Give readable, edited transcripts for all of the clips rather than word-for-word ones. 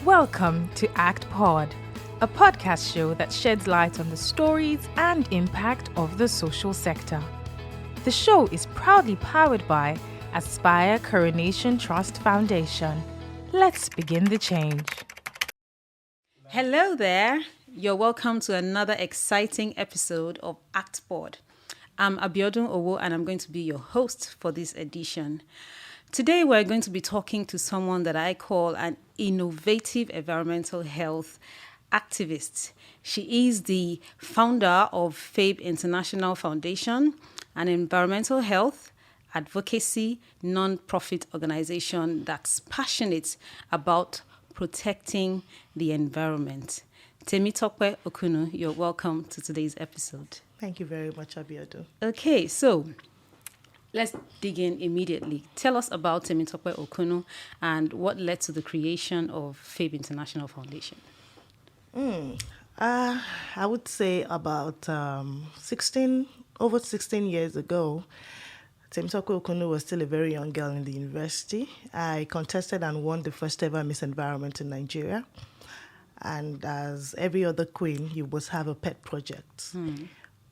Welcome to ACTPod, a podcast show that sheds light on the stories and impact of the social sector. The show is proudly powered by Aspire Coronation Trust Foundation. Let's begin the change. Hello there. You're welcome to another exciting episode of ACTPod. I'm Abiodun Owo and I'm going to be your host for this edition. Today we're going to be talking to someone that I call an innovative environmental health activist. She is the founder of FABE International Foundation, an environmental health advocacy non-profit organization that's passionate about protecting the environment. Temitope Okunnu, you're welcome to today's episode. Thank you very much, Abiodun. Okay, so let's dig in immediately. Tell us about Temitope Okunnu and what led to the creation of FABE International Foundation. I would say about 16 years ago, Temitope Okunnu was still a very young girl in the university. I contested and won the first ever Miss Environment in Nigeria. And as every other queen, you must have a pet project.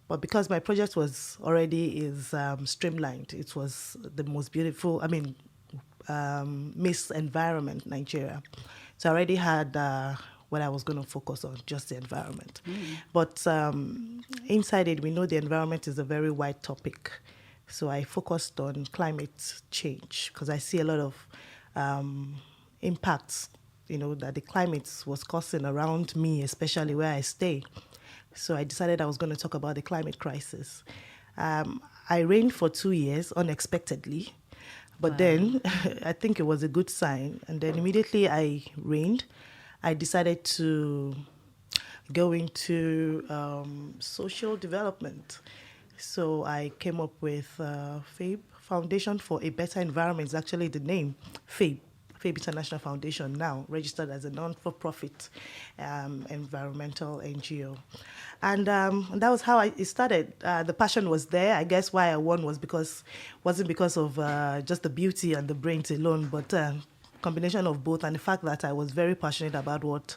But because my project was already streamlined, it was the most beautiful, Miss Environment Nigeria. So I already had what I was going to focus on, just the environment. But inside it, we know the environment is a very wide topic. So I focused on climate change because I see a lot of impacts, that the climate was causing around me, especially where I stay. So I decided I was going to talk about the climate crisis. I reigned for 2 years unexpectedly, but then I think it was a good sign. And then immediately I reigned, I decided to go into social development. So I came up with FABE, Foundation for a Better Environment. It's actually the name, FABE International Foundation, now registered as a non-for-profit environmental NGO. And that was how it started. The passion was there. I guess why I won wasn't because of just the beauty and the brains alone, but combination of both and the fact that I was very passionate about what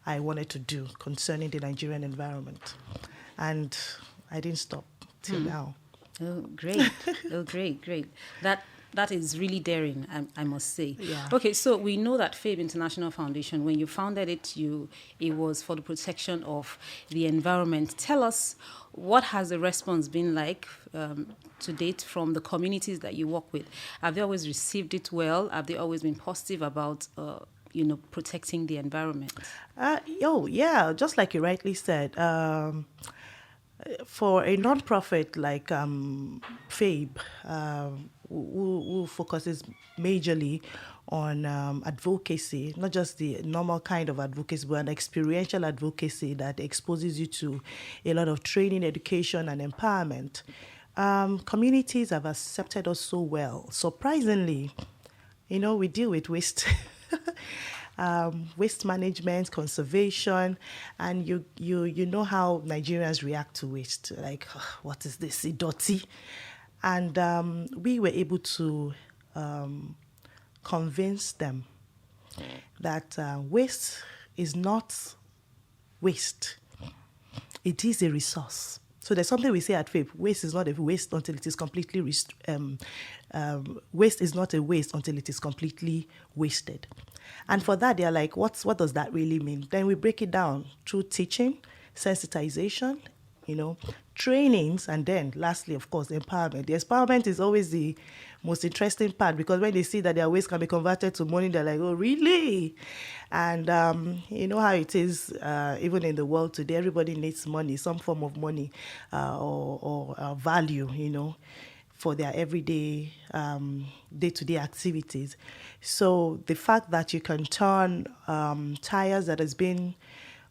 I wanted to do concerning the Nigerian environment. And I didn't stop till now. Oh, great. Great. That is really daring, I must say. Yeah. Okay, so we know that FABE International Foundation, when you founded it, it was for the protection of the environment. Tell us, what has the response been like to date from the communities that you work with? Have they always received it well? Have they always been positive about protecting the environment? Yeah, just like you rightly said. For a non-profit like FABE, who focuses majorly on advocacy, not just the normal kind of advocacy, but an experiential advocacy that exposes you to a lot of training, education, and empowerment. Communities have accepted us so well. Surprisingly, we deal with waste. Waste management, conservation, and you know how Nigerians react to waste. Like, what is this? Idoti. And we were able to convince them that waste is not waste. It is a resource. So there's something we say at FABE: waste is not a waste until it is completely waste is not a waste until it is completely wasted. And for that, they're like, what does that really mean? Then we break it down through teaching, sensitization, trainings, and then lastly, of course, empowerment. The empowerment is always the most interesting part because when they see that their waste can be converted to money, they're like, oh, really? And you know how it is, even in the world today, everybody needs money, some form of money or value, for their everyday, day-to-day activities. So the fact that you can turn tires that has been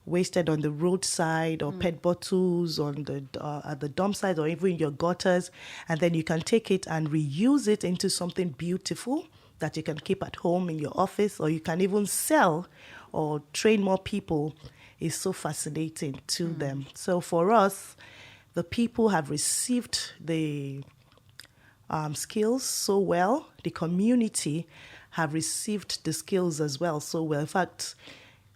wasted on the roadside or PET bottles on the at the dump site or even in your gutters, and then you can take it and reuse it into something beautiful that you can keep at home in your office, or you can even sell or train more people, is so fascinating to them. So for us, the people have received the skills so well. The community have received the skills as well so well. In fact,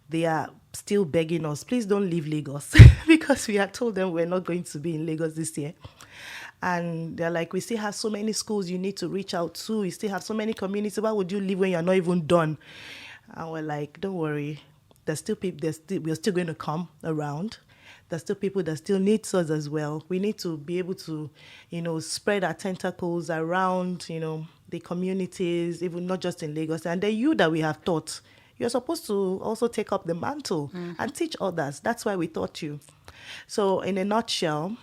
they are still begging us, please don't leave Lagos because we had told them we're not going to be in Lagos this year. And they're like, we still have so many schools you need to reach out to. We still have so many communities. Why would you leave when you're not even done? And we're like, don't worry. There's still people, we're still going to come around. There's still people that still need us as well. We need to be able to, spread our tentacles around, the communities, even not just in Lagos. And then you that we have taught, you're supposed to also take up the mantle and teach others. That's why we taught you. So in a nutshell,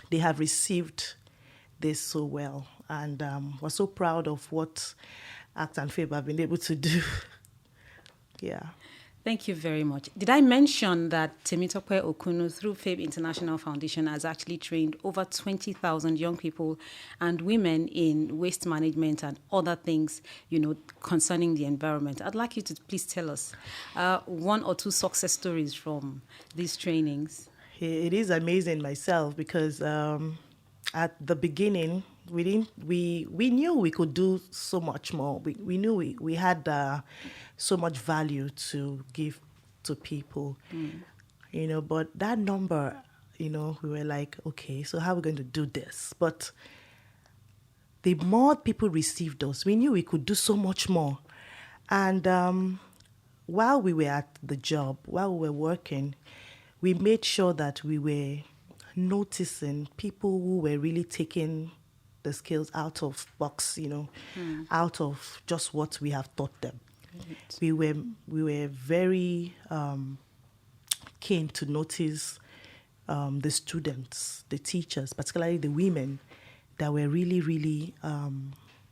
they have received this so well. And we're so proud of what ACT and FABE have been able to do. Yeah. Thank you very much. Did I mention that Temitope Okunnu through FABE International Foundation has actually trained over 20,000 young people and women in waste management and other things, concerning the environment? I'd like you to please tell us one or two success stories from these trainings. It is amazing myself because at the beginning, we knew we could do so much more. We knew we had so much value to give to people, but that number, we were like, okay, so how are we going to do this? But the more people received us, we knew we could do so much more. And while we were at the job, while we were working, we made sure that we were noticing people who were really taking the skills out of box, out of just what we have taught them. Right. We were very keen to notice the students, the teachers, particularly the women, that were really, really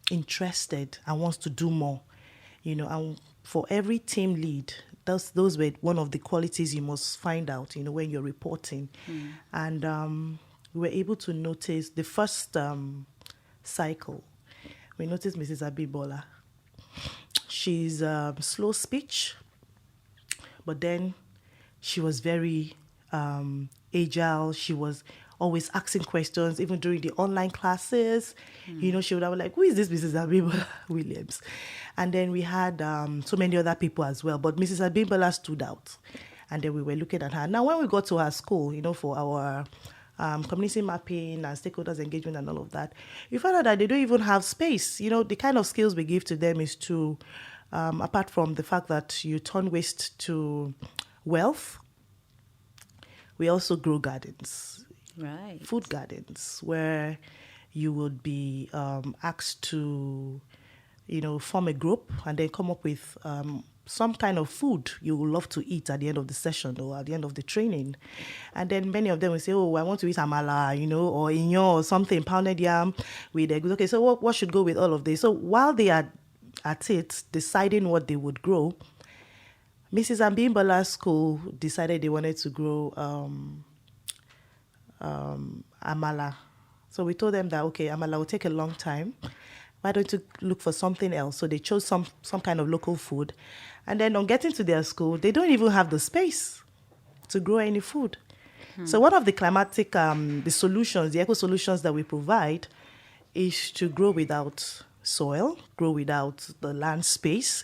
interested and wants to do more. And for every team lead, those were one of the qualities you must find out, when you're reporting. And we were able to notice the first cycle. We noticed Mrs. Abibola. She's slow speech, but then she was very agile. She was always asking questions, even during the online classes. She would have like, who is this Mrs. Abibola Williams? And then we had so many other people as well, but Mrs. Abibola stood out. And then we were looking at her. Now, when we got to her school, for our community mapping and stakeholders engagement and all of that, you find out that they don't even have space. The kind of skills we give to them is to, apart from the fact that you turn waste to wealth, we also grow gardens. Right. Food gardens, where you would be asked to, form a group and then come up with some kind of food you would love to eat at the end of the session or at the end of the training. And then many of them will say, oh, I want to eat amala, or inyo or something, pounded yam with eggs. Okay, so what should go with all of this? So while they are at it, deciding what they would grow, Mrs. Abimbola's school decided they wanted to grow amala. So we told them that, okay, amala will take a long time. Why don't you look for something else? So they chose some kind of local food. And then on getting to their school, they don't even have the space to grow any food. So one of the climatic, the solutions, the eco solutions that we provide is to grow without soil, grow without the land space,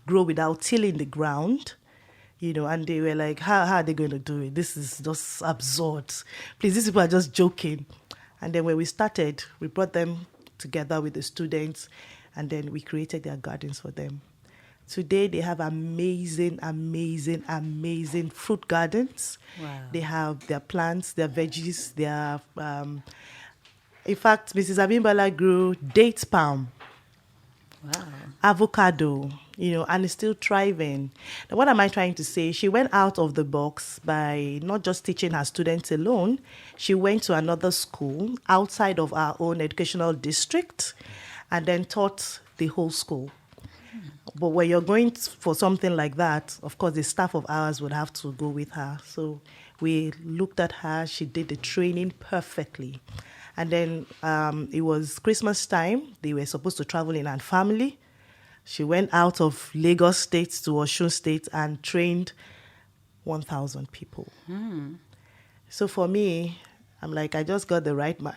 grow without tilling the ground. And they were like, how are they going to do it? This is just absurd. Please, these people are just joking. And then when we started, we brought them together with the students, and then we created their gardens for them. Today, they have amazing, amazing, amazing fruit gardens. Wow. They have their plants, their veggies, their... in fact, Mrs. Abimbola grew date palm. Wow. Avocado, and is still thriving. Now, what am I trying to say? She went out of the box by not just teaching her students alone. She went to another school outside of our own educational district and then taught the whole school. But when you're going for something like that, of course, the staff of ours would have to go with her. So we looked at her. She did the training perfectly. And then it was Christmas time. They were supposed to travel in her family. She went out of Lagos State to Osun State and trained 1,000 people. So for me, I'm like, I just got the right man.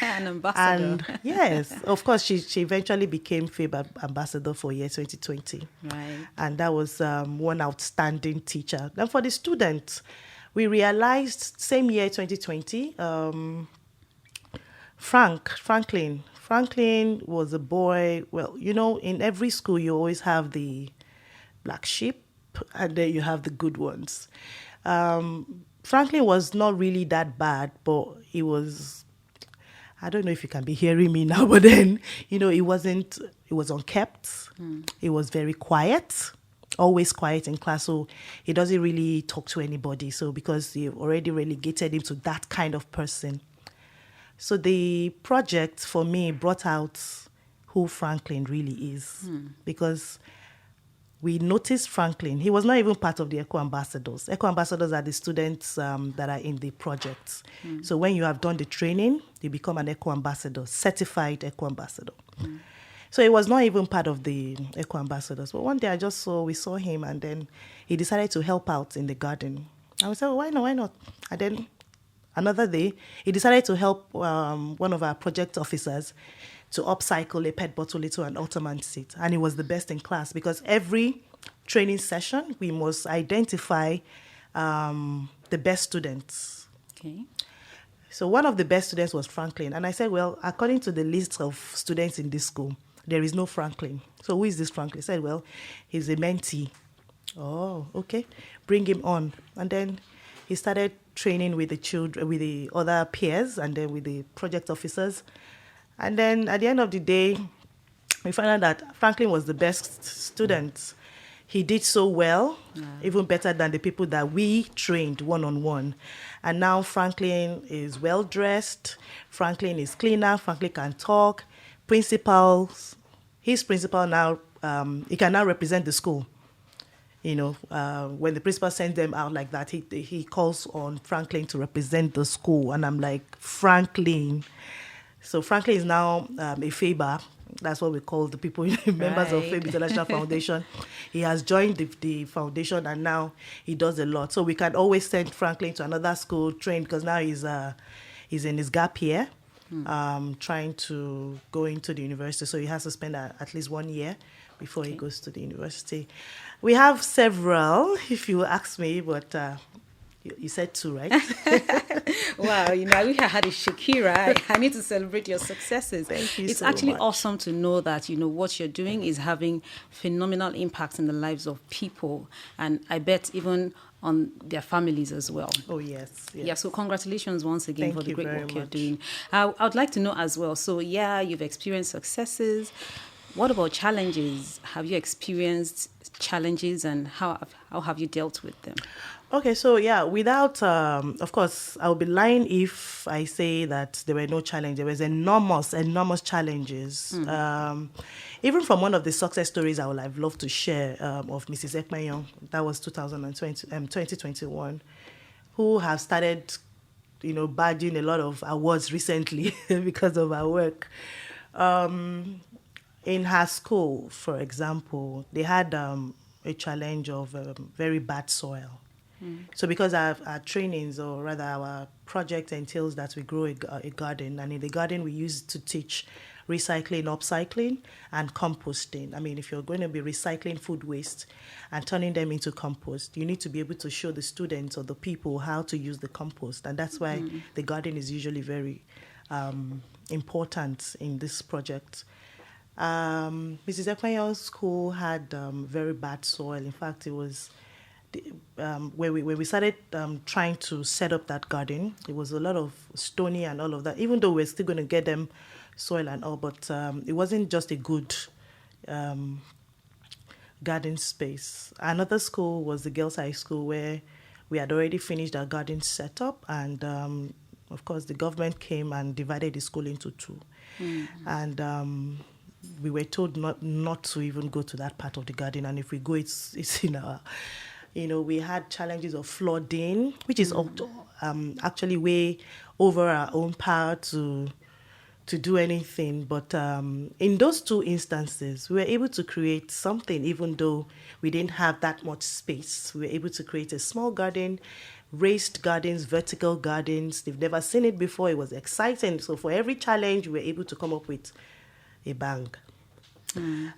An ambassador. And yes, of course, she eventually became FABE ambassador for year 2020. Right. And that was one outstanding teacher. Then for the students, we realized same year 2020, Franklin was a boy. Well, in every school you always have the black sheep, and then you have the good ones. Franklin was not really that bad, but he was, I don't know if you can be hearing me now, but then, he was unkept. He was very quiet, always quiet in class. So he doesn't really talk to anybody. So because they already relegated him to that kind of person. So the project for me brought out who Franklin really is, because we noticed Franklin. He was not even part of the ECHO ambassadors. ECHO ambassadors are the students that are in the project. So when you have done the training, you become an ECHO ambassador, certified ECHO ambassador. So he was not even part of the ECHO ambassadors. But one day we saw him, and then he decided to help out in the garden. And we said, well, why not? And then another day, he decided to help one of our project officers to upcycle a PET bottle into an Ottoman seat. And he was the best in class, because every training session, we must identify the best students. Okay. So one of the best students was Franklin. And I said, well, according to the list of students in this school, there is no Franklin. So who is this Franklin? I said, well, he's a mentee. Oh, okay. Bring him on. And then he started training with the children, with the other peers, and then with the project officers. And then at the end of the day, we found out that Franklin was the best student. He did so well, even better than the people that we trained one-on-one. And now Franklin is well-dressed. Franklin is cleaner. Franklin can talk. His principal now, he can now represent the school. When the principal sends them out like that, he calls on Franklin to represent the school. And I'm like, Franklin. So Franklin is now a FABE. That's what we call the people, members of FABE International Foundation. He has joined the foundation, and now he does a lot. So we can always send Franklin to another school, train, because now he's in his gap year, trying to go into the university. So he has to spend at least 1 year before he goes to the university. We have several, if you ask me, but you said 2, right? Wow, I wish I had a Shakira. I need to celebrate your successes. Thank you It's so actually much. awesome to know that, what you're doing is having phenomenal impact in the lives of people. And I bet even on their families as well. Oh, yes. Yeah, so congratulations once again Thank for the you great very work you're much. doing. I would like to know as well, so you've experienced successes. What about challenges? Have you experienced challenges, and how have you dealt with them? Okay, so without, of course, I would be lying if I say that there were no challenges. There was enormous challenges. Even from one of the success stories I would have loved to share of Mrs. Ekpenyong, that was 2021, who have started, badging a lot of awards recently because of her work. In her school, for example, they had a challenge of very bad soil. So because our trainings, or rather our project, entails that we grow a garden, and in the garden we use it to teach recycling, upcycling, and composting. I mean, if you're going to be recycling food waste and turning them into compost, you need to be able to show the students or the people how to use the compost. And that's why the garden is usually very important in this project. Mrs. Ekpenyong's school had very bad soil. In fact, it was when we started trying to set up that garden, it was a lot of stony and all of that, even though we're still going to get them soil and all, but it wasn't just a good garden space. Another school was the Girls' High School, where we had already finished our garden setup, and of course the government came and divided the school into 2. And we were told not to even go to that part of the garden, and if we go, it's in our... we had challenges of flooding, which is actually way over our own power to to do anything. But in those two instances, we were able to create something, even though we didn't have that much space. We were able to create a small garden, raised gardens, vertical gardens. They've never seen it before. It was exciting. So for every challenge, we were able to come up with a bang.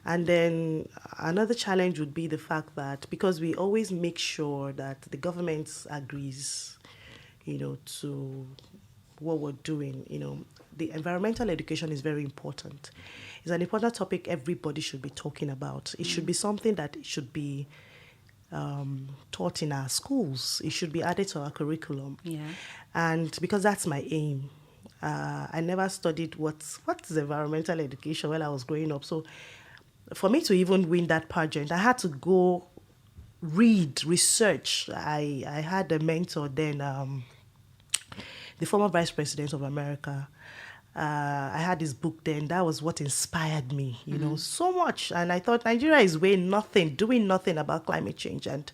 And then another challenge would be the fact that because we always make sure that the government agrees, to what we're doing, the environmental education is very important. It's an important topic everybody should be talking about. It should be something that should be taught in our schools. It should be added to our curriculum. Yeah. And because that's my aim. I never studied what's environmental education when I was growing up. So for me to even win that pageant, I had to go read, research. I had a mentor then, the former Vice President of America. I had this book then. That was what inspired me, so much. And I thought Nigeria is doing nothing about climate change. And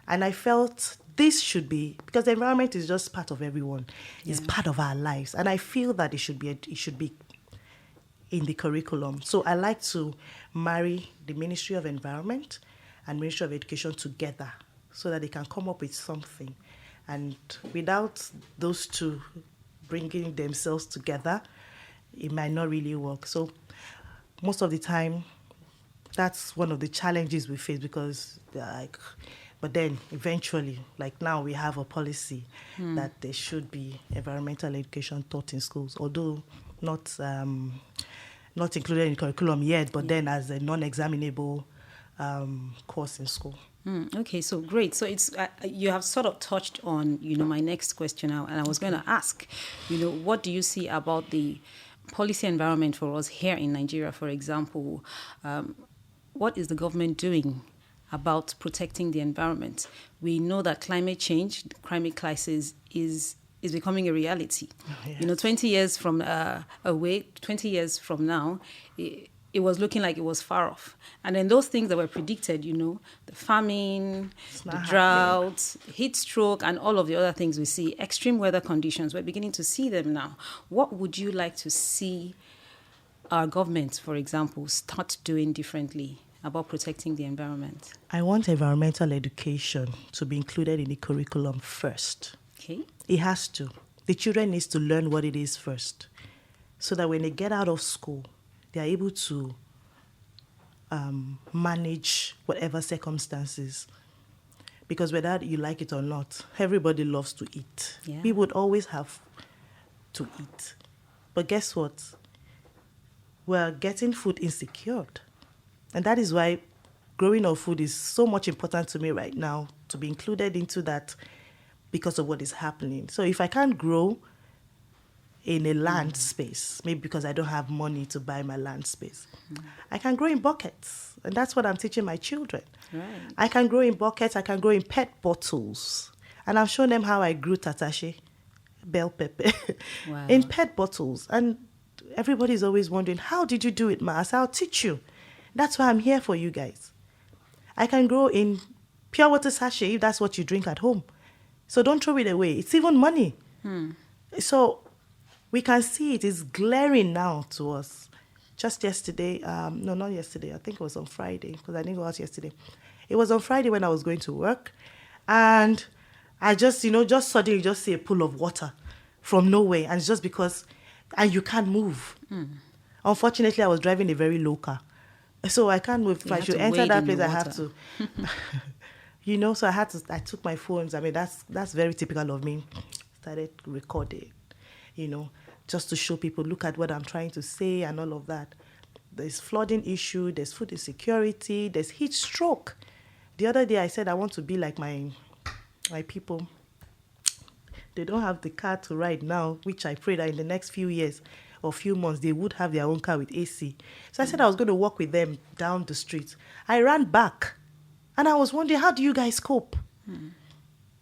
I felt this should be, because the environment is just part of everyone. It's part of our lives. And I feel that it should be in the curriculum. So I like to marry the Ministry of Environment and Ministry of Education together so that they can come up with something. And without those two bringing themselves together, it might not really work. So most of the time, that's one of the challenges we face because but then eventually, like now we have a policy that there should be environmental education taught in schools, although not included in curriculum yet, but then as a non-examinable course in school. Okay, so great. So it's you have sort of touched on, my next question now, and I was going to ask, what do you see about the policy environment for us here in Nigeria, for example? What is the government doing about protecting the environment? We know that climate change, the climate crisis is becoming a reality. Oh, yes. 20 years from away, 20 years from now, it was looking like it was far off. And then those things that were predicted, the famine, the drought, heat stroke, and all of the other things we see, extreme weather conditions, we're beginning to see them now. What would you like to see our government, for example, start doing differently about protecting the environment? I want environmental education to be included in the curriculum first. Okay. It has to. The children need to learn what it is first, so that when they get out of school, they are able to manage whatever circumstances. Because whether you like it or not, everybody loves to eat. Yeah. We would always have to eat. But guess what? We're getting food insecure. And that is why growing of food is so much important to me right now, to be included into that because of what is happening. So if I can't grow in a land space, maybe because I don't have money to buy my land space, I can grow in buckets. And that's what I'm teaching my children. Right. I can grow in buckets, I can grow in PET bottles. And I've shown them how I grew tatashe, bell pepper, in PET bottles. And everybody's always wondering, how did you do it, Ma? I said, I'll teach you. That's why I'm here for you guys. I can grow in pure water sachet if that's what you drink at home. So don't throw it away. It's even money. So we can see it is glaring now to us. Just yesterday, no, not yesterday. I think it was on Friday because I didn't go out yesterday. It was on Friday when I was going to work. And I just, just suddenly just see a pool of water from nowhere. And it's just because, and you can't move. Unfortunately, I was driving a very low car. So I can't move. If I should enter that place, I have to. So I took my phones. I mean, that's very typical of me. Started recording, just to show people, look at what I'm trying to say and all of that. There's flooding issue, there's food insecurity, there's heat stroke. The other day I said I want to be like my people. They don't have the car to ride now, which I pray that in the next few years or few months, they would have their own car with AC. So I said I was going to walk with them down the street. I ran back and I was wondering, how do you guys cope?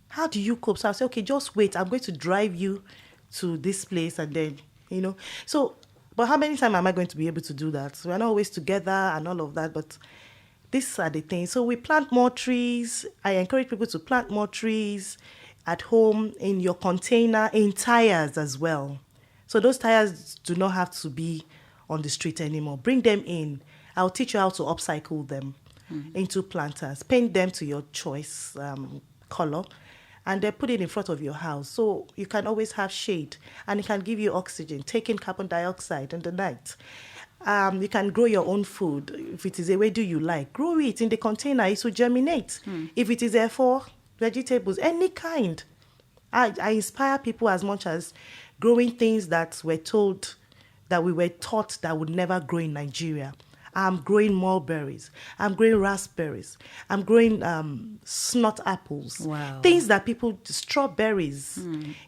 How do you cope? So I said, okay, just wait. I'm going to drive you to this place and then, So, but how many times am I going to be able to do that? So we're not always together and all of that, but these are the things. So we plant more trees. I encourage people to plant more trees at home, in your container, in tires as well. So those tires do not have to be on the street anymore. Bring them in. I'll teach you how to upcycle them into planters. Paint them to your choice color, and then put it in front of your house. So you can always have shade, and it can give you oxygen, taking carbon dioxide in the night. You can grow your own food. If it is a wedu you like, grow it in the container. It will germinate. If it is for vegetables, any kind. I inspire people as much as growing things that we were taught that would never grow in Nigeria. I'm growing mulberries. I'm growing raspberries. I'm growing snot apples. Wow. Things that strawberries,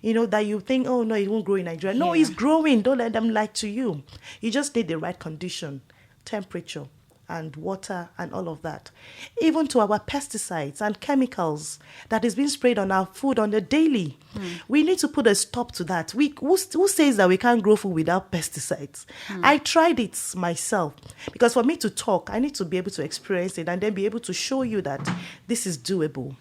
that you think, oh no, it won't grow in Nigeria. No, it's growing. Don't let them lie to you. You just need the right condition, temperature, and water and all of that. Even to our pesticides and chemicals that is being sprayed on our food on the daily. We need to put a stop to that. Who says that we can't grow food without pesticides? I tried it myself, because for me to talk, I need to be able to experience it and then be able to show you that this is doable.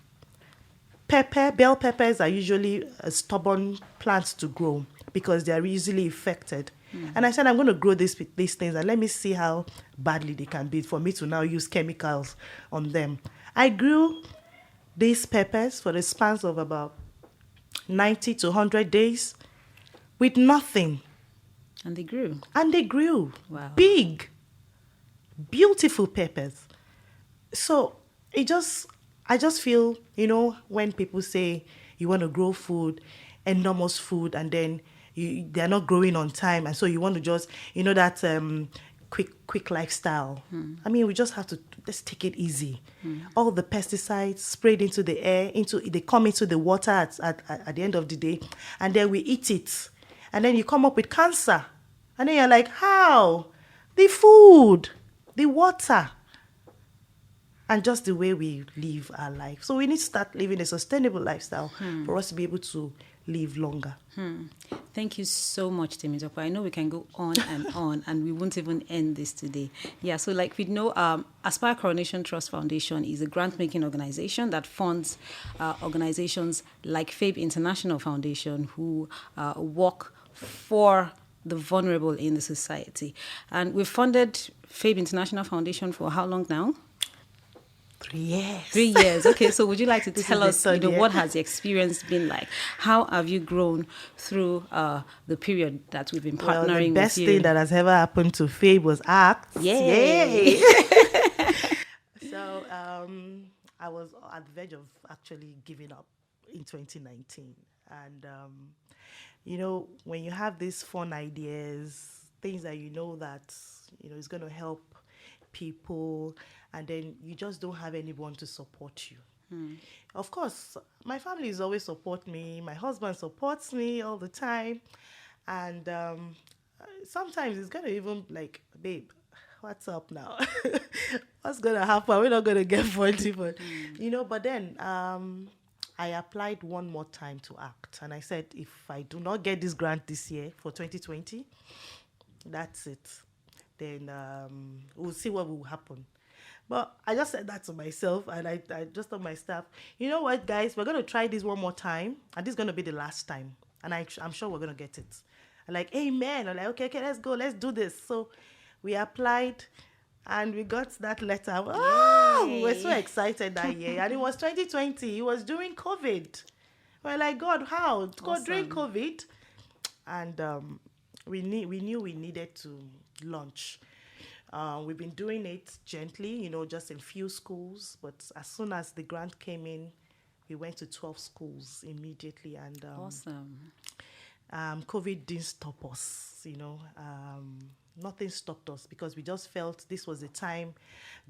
Bell peppers are usually stubborn plants to grow because they are easily affected. And I said, I'm going to grow these things and let me see how badly they can be for me to now use chemicals on them. I grew these peppers for the spans of about 90 to 100 days with nothing. And they grew. Wow. Big, beautiful peppers. So I just feel, when people say you want to grow food, enormous food, and then they're not growing on time, and so you want to just, that quick lifestyle. I mean, we just have to let's take it easy. All the pesticides sprayed into the air, they come into the water at the end of the day, and then we eat it, and then you come up with cancer, and then you're like, how? The food, the water, and just the way we live our life. So we need to start living a sustainable lifestyle for us to be able to live longer. Thank you so much, Temitope. I know we can go on and on, and we won't even end this today. Yeah, so like we know, Aspire Coronation Trust Foundation is a grant-making organization that funds organizations like FABE International Foundation who work for the vulnerable in the society. And we've funded FABE International Foundation for how long now? 3 years. 3 years. Okay, so would you like to tell us, what has the experience been like? How have you grown through the period that we've been partnering with you? Well, the best thing that has ever happened to FABE was ACT. Yay! So I was at the verge of actually giving up in 2019. And, when you have these fun ideas, things that that, is going to help people, and then you just don't have anyone to support you. Of course, my family is always support me. My husband supports me all the time. And sometimes it's going to even like, babe, what's up now? What's going to happen? We're not going to get funny. But, but then I applied one more time to ACT. And I said, if I do not get this grant this year for 2020, that's it. Then we'll see what will happen. But I just said that to myself, and I just told my staff, you know what, guys, we're going to try this one more time, and this is going to be the last time. And I'm sure we're going to get it. I'm like, amen. I'm like, okay, let's go. Let's do this. So we applied, and we got that letter. Oh, we were so excited that year. And it was 2020. It was during COVID. We're like, God, how? God, during COVID? And we knew we needed to launch. We've been doing it gently, just in few schools. But as soon as the grant came in, we went to 12 schools immediately. And awesome. COVID didn't stop us, Nothing stopped us, because we just felt this was the time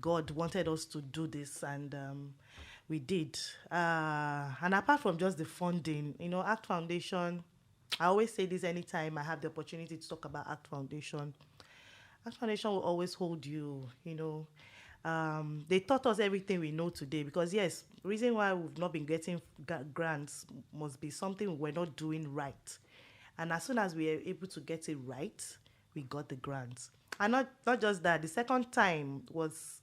God wanted us to do this, and we did. And apart from just the funding, ACT Foundation, I always say this anytime I have the opportunity to talk about ACT Foundation. ACT Foundation will always hold you, They taught us everything we know today, because, yes, the reason why we've not been getting grants must be something we're not doing right. And as soon as we were able to get it right, we got the grants. And not just that, the second time was,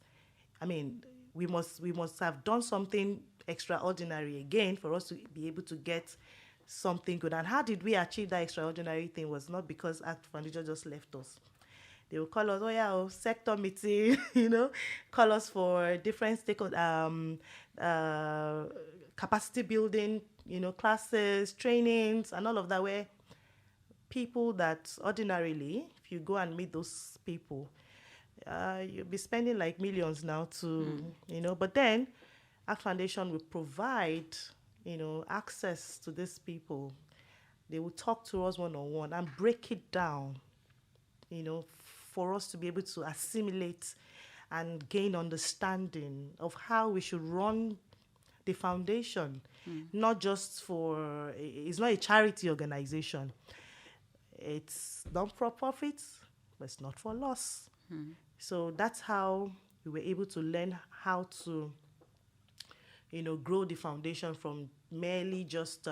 we must have done something extraordinary again for us to be able to get something good. And how did we achieve that extraordinary thing was not because ACT Foundation just left us. They will call us, oh yeah, sector meeting, call us for different stakeholder, capacity building, classes, trainings, and all of that, where people that ordinarily, if you go and meet those people, you'll be spending like millions now but then ACT Foundation will provide, access to these people. They will talk to us one-on-one and break it down, for us to be able to assimilate and gain understanding of how we should run the foundation. Not just it's not a charity organization. It's non-for-profit, but it's not for loss. So that's how we were able to learn how to, grow the foundation from merely just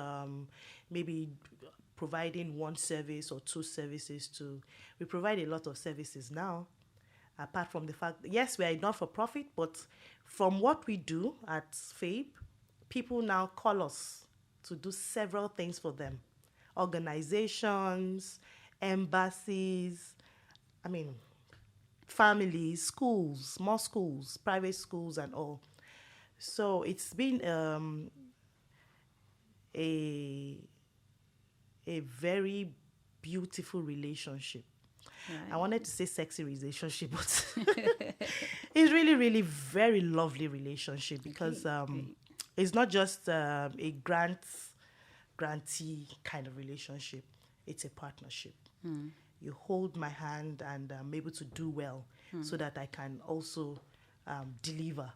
maybe providing one service or two services to, we provide a lot of services now, apart from the fact, yes, we are not-for-profit, but from what we do at FABE, people now call us to do several things for them. Organizations, embassies, families, schools, more schools, private schools and all. So it's been a very beautiful relationship. Right. I wanted to say sexy relationship, but it's really, really very lovely relationship because it's not just a grantee kind of relationship. It's a partnership. You hold my hand and I'm able to do well so that I can also deliver,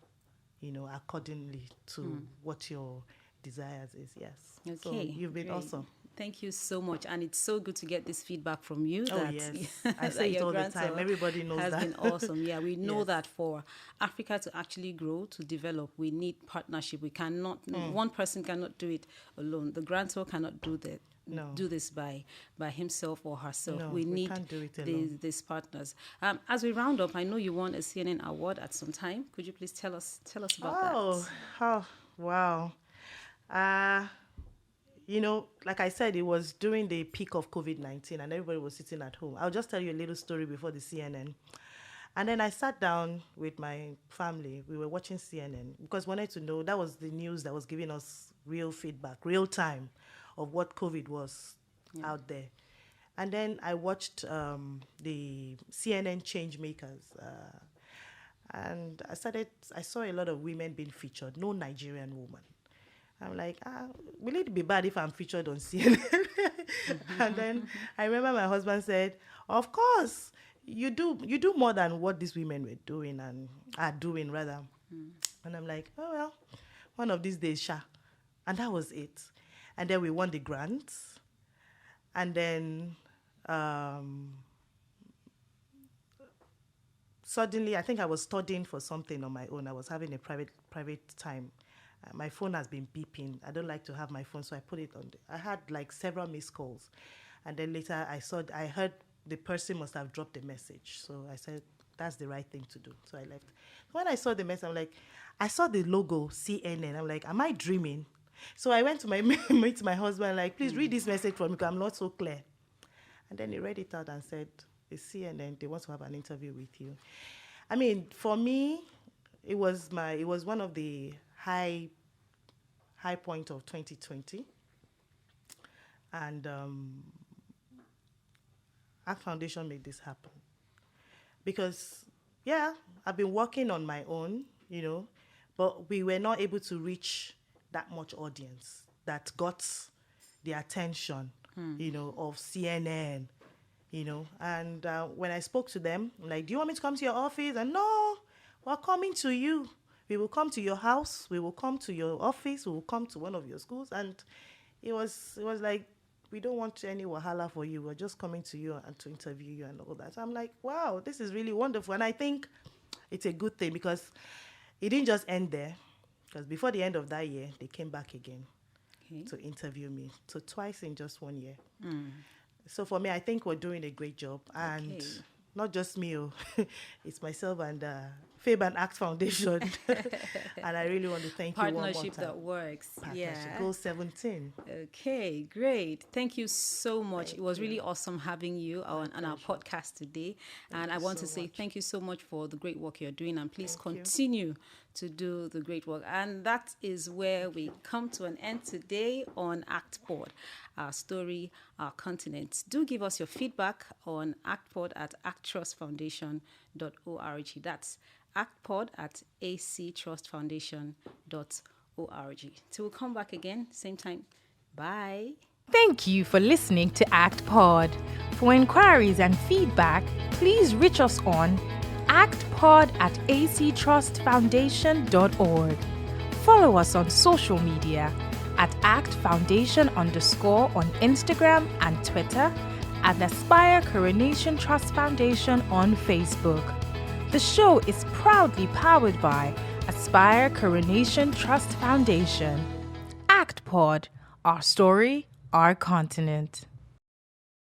accordingly to what your desires is. Yes. Okay. So you've been awesome. Thank you so much. And it's so good to get this feedback from you. Oh, yes. I say it all the time. Everybody knows that. Has been awesome. Yeah, we know Yes. that for Africa to actually grow, to develop, we need partnership. We cannot, one person cannot do it alone. The grantor cannot do that. No. Do this by himself or herself. No, we need can't do it alone. these partners. As we round up, I know you won a CNN award at some time. Could you please tell us about that? Oh, wow. Like I said, it was during the peak of COVID-19 and everybody was sitting at home. I'll just tell you a little story before the CNN. And then I sat down with my family. We were watching CNN because we wanted to know, that was the news that was giving us real feedback, real time of what COVID was out there. And then I watched the CNN Changemakers. And I saw a lot of women being featured, no Nigerian woman. I'm like, will it be bad if I'm featured on CNN? And then I remember my husband said, of course, you do more than what these women were doing and are doing rather. And I'm like, oh well, one of these days, sha. And that was it. And then we won the grant. And then suddenly, I think I was studying for something on my own. I was having a private time. My phone has been beeping. I don't like to have my phone, so I put it on. I had like several missed calls. And then later I heard the person must have dropped a message. So I said, that's the right thing to do. So I left. When I saw the message, I'm like, I saw the logo, CNN. I'm like, am I dreaming? So I went to meet my husband, like, please read this message for me because I'm not so clear. And then he read it out and said, it's CNN, they want to have an interview with you. For me, it was one of the high point of 2020. And ACT Foundation made this happen. Because, I've been working on my own, but we were not able to reach that much audience that got the attention, of CNN, And when I spoke to them, I'm like, do you want me to come to your office? And no, we're coming to you. We will come to your house. We will come to your office. We will come to one of your schools. And it was like, we don't want any wahala for you. We're just coming to you and to interview you and all that. So I'm like, wow, this is really wonderful. And I think it's a good thing because it didn't just end there. Because before the end of that year, they came back again to interview me. So twice in just 1 year. So for me, I think we're doing a great job. And not just me, it's myself and FABE and ACT Foundation. And I really want to thank you one more Partnership time. that works. Yeah. Goal 17. Okay, great. Thank you so much. It was really awesome having you on our podcast today. And I want to say thank you so much for the great work you're doing. And please continue to do the great work. And that is where we come to an end today on ACTPod, our story, our continent. Do give us your feedback on ACTPod at actrustfoundation.org. That's ACTPod at actrustfoundation.org. Till we come back again, same time. Bye. Thank you for listening to ACTPod. For inquiries and feedback, please reach us on actpod at actrustfoundation.org. Follow us on social media at actfoundation_ on Instagram and Twitter, and Aspire Coronation Trust Foundation on Facebook. The show is proudly powered by Aspire Coronation Trust Foundation. ACTPod, our story, our continent.